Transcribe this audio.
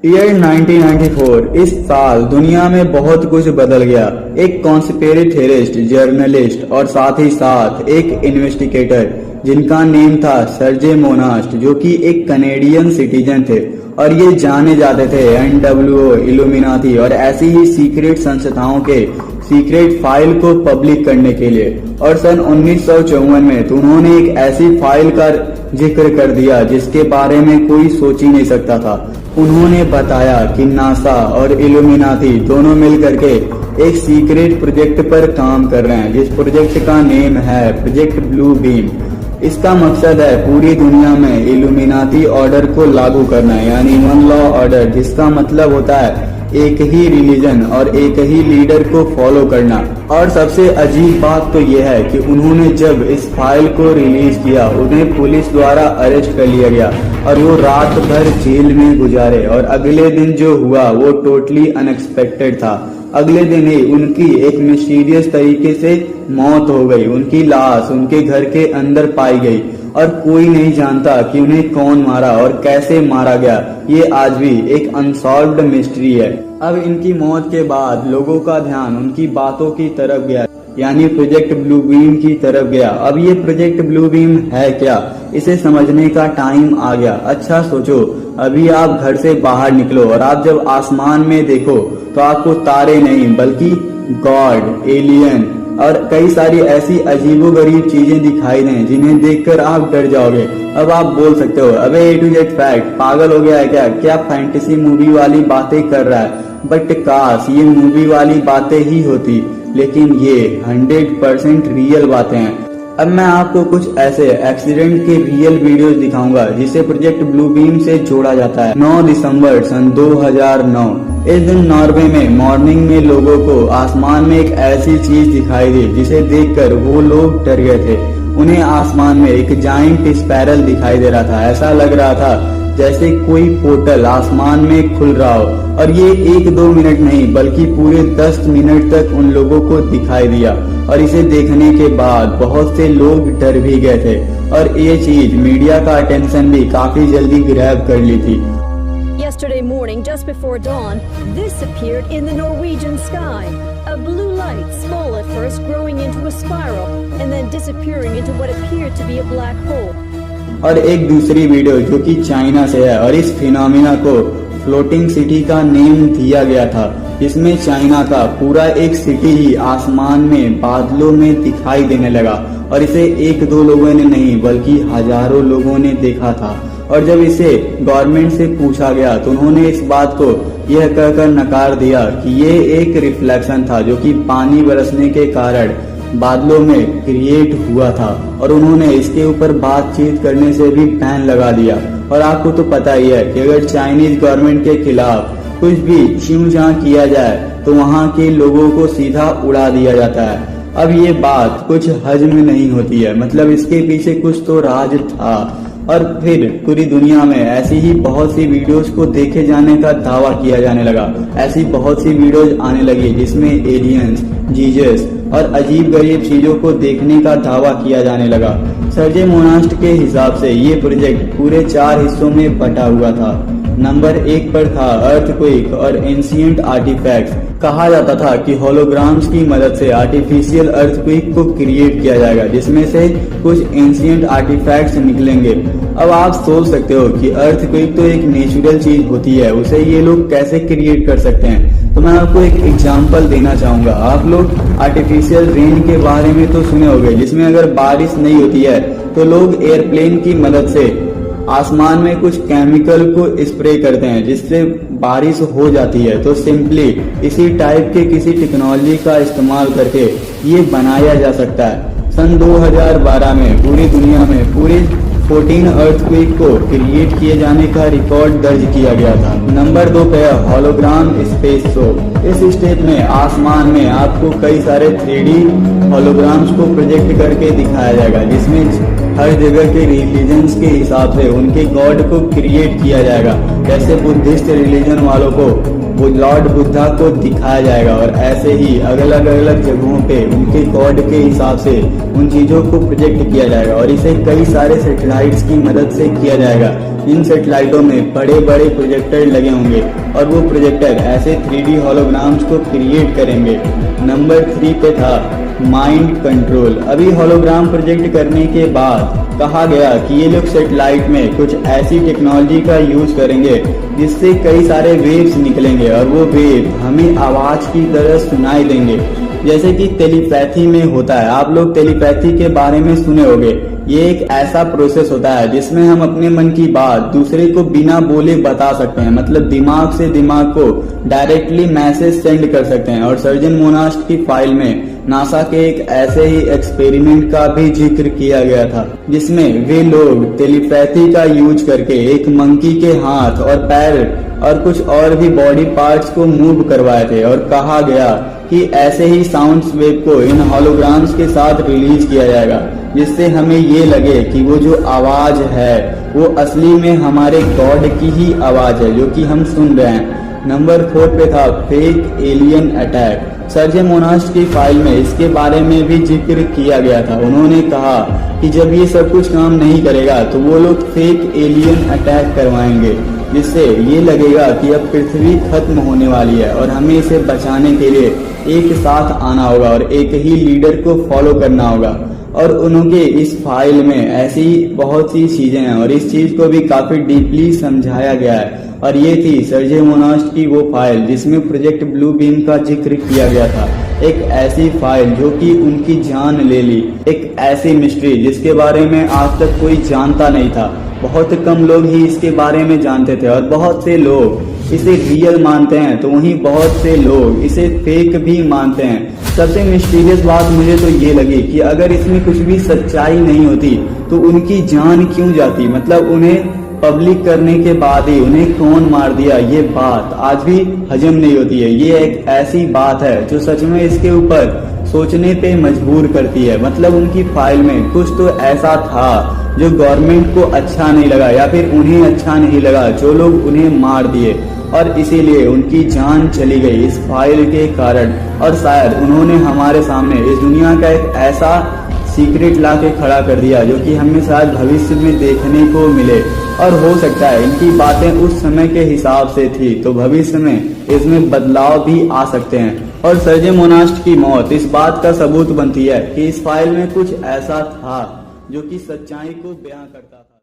Year 1994 इस साल दुनिया में बहुत कुछ बदल गया। एक कॉन्स्पिरेसी थ्योरिस्ट, जर्नलिस्ट और साथ ही साथ एक इन्वेस्टिगेटर जिनका नेम था सर्जे मोनास्ट, जो कि एक कनेडियन सिटीजन थे और ये जाने जाते थे एनडब्ल्यूओ, इल्यूमिनाटी और ऐसी ही सीक्रेट संस्थाओं के सीक्रेट फाइल को पब्लिक करने के लिए। और सन 1954 में तो उन्होंने एक ऐसी फाइल का जिक्र कर दिया जिसके बारे में कोई सोच ही नहीं सकता था। उन्होंने बताया कि नासा और इल्यूमिनाटी दोनों मिल करके एक सीक्रेट प्रोजेक्ट पर काम कर रहे हैं, जिस प्रोजेक्ट का नेम है प्रोजेक्ट ब्लू बीम। इसका मकसद है पूरी दुनिया में इल्यूमिनाटी ऑर्डर को लागू करना, यानी वन लॉ ऑर्डर, जिसका मतलब होता है एक ही रिलीजन और एक ही लीडर को फॉलो करना। और सबसे अजीब बात तो यह है कि उन्होंने जब इस फाइल को रिलीज किया, उन्हें पुलिस द्वारा अरेस्ट कर लिया गया और वो रात भर जेल में गुजारे। और अगले दिन जो हुआ वो टोटली अनएक्सपेक्टेड था। अगले दिन ही उनकी एक मिस्टीरियस तरीके से मौत हो गई। उनकी लाश उनके घर के अंदर पाई गई और कोई नहीं जानता कि उन्हें कौन मारा और कैसे मारा गया। ये आज भी एक अनसॉल्व्ड मिस्ट्री है। अब इनकी मौत के बाद लोगों का ध्यान उनकी बातों की तरफ गया, यानी प्रोजेक्ट ब्लू बीम की तरफ गया। अब ये प्रोजेक्ट ब्लू बीम है क्या, इसे समझने का टाइम आ गया। अच्छा सोचो, अभी आप घर से बाहर निकलो और आप जब आसमान में देखो तो आपको तारे नहीं बल्कि गॉड, एलियन और कई सारी ऐसी अजीबोगरीब चीजें दिखाई दें जिन्हें देखकर आप डर जाओगे। अब आप बोल सकते हो, अबे ए टू जेड फैक्ट, पागल हो गया है क्या फैंटेसी मूवी वाली बातें कर रहा है। बट काश ये मूवी वाली बातें ही होती, लेकिन ये 100% रियल बातें हैं। अब मैं आपको कुछ ऐसे एक्सीडेंट के रियल वीडियोस दिखाऊंगा जिसे प्रोजेक्ट ब्लू बीम से जोड़ा जाता है। 9 दिसंबर सन 2009 इस दिन नॉर्वे में मॉर्निंग में लोगों को आसमान में एक ऐसी चीज दिखाई दी जिसे देखकर वो लोग डर गए थे। उन्हें आसमान में एक जाइंट स्पैरल दिखाई दे रहा था। ऐसा लग रहा था जैसे कोई पोर्टल आसमान में खुल रहा हो। और ये 1-2 मिनट नहीं बल्कि पूरे 10 मिनट तक उन लोगों को दिखाई दिया। और इसे देखने के बाद बहुत से लोग डर भी गए थे और ये चीज मीडिया का अटेंशन भी काफी जल्दी ग्रैब कर ली थी। Yesterday morning, just before dawn, this appeared in the Norwegian sky. A blue light, small at first, growing into a spiral, and then disappearing into what appeared to be a black hole. और एक दूसरी video जो कि China से है और इस phenomena को फ्लोटिंग सिटी का नेम दिया गया था, जिसमें चाइना का पूरा एक सिटी ही आसमान में बादलों में दिखाई देने लगा। और इसे 1-2 लोगों ने नहीं बल्कि हजारों लोगों ने देखा था। और जब इसे गवर्नमेंट से पूछा गया तो उन्होंने इस बात को यह कहकर नकार दिया कि ये एक रिफ्लेक्शन था जो कि पानी बरसने के कारण बादलों में क्रिएट हुआ था। और उन्होंने इसके ऊपर बातचीत करने से भी बैन लगा दिया। और आपको तो पता ही है कि अगर चाइनीज गवर्नमेंट के खिलाफ कुछ भी छीं किया जाए तो वहाँ के लोगों को सीधा उड़ा दिया जाता है। अब ये बात कुछ हजम नहीं होती है, मतलब इसके पीछे कुछ तो राज था। और फिर पूरी दुनिया में ऐसी ही बहुत सी वीडियोस को देखे जाने का दावा किया जाने लगा। ऐसी बहुत सी वीडियोस आने लगी जिसमें एलियंस, जीसस और अजीब गरीब चीजों को देखने का दावा किया जाने लगा। सर्जे मोनास्ट के हिसाब से ये प्रोजेक्ट पूरे 4 हिस्सों में बटा हुआ था। नंबर 1 पर था अर्थक्वेक और एंशिएंट आर्टिफैक्ट्स। कहा जाता था कि होलोग्राम्स की मदद से आर्टिफिशियल अर्थक्वेक को क्रिएट किया जाएगा, जिसमें से कुछ एंशिएंट आर्टिफैक्ट्स निकलेंगे। अब आप सोच सकते हो कि अर्थक्वेक तो एक नेचुरल चीज होती है, उसे ये लोग कैसे क्रिएट कर सकते हैं। तो मैं आपको एक एग्जांपल देना चाहूंगा। आप लोग आर्टिफिशियल रेन के बारे में तो सुने होंगे, जिसमें अगर बारिश नहीं होती है तो लोग एयरप्लेन की मदद से आसमान में कुछ केमिकल को स्प्रे करते हैं जिससे बारिश हो जाती है। तो सिंपली इसी टाइप के किसी टेक्नोलॉजी का इस्तेमाल करके ये बनाया जा सकता है। सन 2012 में पूरी दुनिया में पूरे 14 अर्थक्वेक को क्रिएट किए जाने का रिकॉर्ड दर्ज किया गया था। नंबर 2 पे होलोग्राम स्पेस शो। इस स्टेप में आसमान में आपको कई सारे 3D होलोग्राम्स को प्रोजेक्ट करके दिखाया जाएगा, जिसमें हर जगह के रिलीजन्स के हिसाब से उनके गॉड को क्रिएट किया जाएगा। जैसे बुद्धिस्ट रिलीजन वालों को वो लॉर्ड बुद्धा को दिखाया जाएगा और ऐसे ही अलग अलग जगहों पे उनके गॉड के हिसाब से उन चीजों को प्रोजेक्ट किया जाएगा। और इसे कई सारे सैटेलाइट्स की मदद से किया जाएगा, इन सैटेलाइटों में बड़े बड़े प्रोजेक्टर लगे होंगे और वो प्रोजेक्टर ऐसे 3D होलोग्राम्स को क्रिएट करेंगे। नंबर 3 पे था माइंड कंट्रोल। अभी होलोग्राम प्रोजेक्ट करने के बाद कहा गया कि ये लोग सैटेलाइट में कुछ ऐसी टेक्नोलॉजी का यूज करेंगे जिससे कई सारे वेव्स निकलेंगे और वो वेव हमें आवाज की तरह सुनाई देंगे, जैसे कि टेलीपैथी में होता है। आप लोग टेलीपैथी के बारे में सुने होंगे। ये एक ऐसा प्रोसेस होता है जिसमें हम अपने मन की बात दूसरे को बिना बोले बता सकते हैं, मतलब दिमाग से दिमाग को डायरेक्टली मैसेज सेंड कर सकते हैं। और सर्जन मोनास्ट की फाइल में नासा के एक ऐसे ही एक्सपेरिमेंट का भी जिक्र किया गया था जिसमें वे लोग टेलीपैथी का यूज करके एक मंकी के हाथ और पैर और कुछ और भी बॉडी पार्ट्स को मूव करवाए थे और कहा गया कि ऐसे ही साउंड वेव को इन होलोग्राम्स के साथ रिलीज किया जाएगा जिससे हमें ये लगे कि वो जो आवाज है वो असली में हमारे गॉड की ही आवाज है जो कि हम सुन रहे हैं। नंबर 4 पे था फेक एलियन अटैक। सर्जन मोनास्ट की फाइल में इसके बारे में भी जिक्र किया गया था। उन्होंने कहा कि जब ये सब कुछ काम नहीं करेगा तो वो लोग फेक एलियन अटैक करवाएंगे जिससे ये लगेगा कि अब पृथ्वी खत्म होने वाली है और हमें इसे बचाने के लिए एक साथ आना होगा और एक ही लीडर को फॉलो करना होगा। और उनके इस फाइल में ऐसी बहुत सी चीजें हैं और इस चीज को भी काफी डीपली समझाया गया है। और ये थी सर्जन मोनास्ट की वो फाइल जिसमें प्रोजेक्ट ब्लू बीम का जिक्र किया गया था। एक ऐसी फाइल जो कि उनकी जान ले ली, एक ऐसी मिस्ट्री जिसके बारे में आज तक कोई जानता नहीं था। बहुत कम लोग ही इसके बारे में जानते थे और बहुत से लोग इसे रियल मानते हैं तो वहीं बहुत से लोग इसे फेक भी मानते हैं। सबसे मिस्टीरियस बात मुझे तो ये लगी कि अगर इसमें कुछ भी सच्चाई नहीं होती तो उनकी जान क्यों जाती, मतलब उन्हें पब्लिक करने के बाद ही उन्हें कौन मार दिया, ये बात आज भी हजम नहीं होती है। ये एक ऐसी बात है जो सच में इसके ऊपर सोचने पे मजबूर करती है। मतलब उनकी फाइल में कुछ तो ऐसा था जो गवर्नमेंट को अच्छा नहीं लगा या फिर उन्हें अच्छा नहीं लगा, जो लोग उन्हें मार दिए और इसीलिए उनकी जान चली गई इस फाइल के कारण। और शायद उन्होंने हमारे सामने इस दुनिया का एक ऐसा सीक्रेट ला के खड़ा कर दिया जो कि हमें शायद भविष्य में देखने को मिले। और हो सकता है इनकी बातें उस समय के हिसाब से थी तो भविष्य में इसमें बदलाव भी आ सकते हैं। और सर्जन मोनास्ट की मौत इस बात का सबूत बनती है कि इस फाइल में कुछ ऐसा था जो कि सच्चाई को बयां करता था।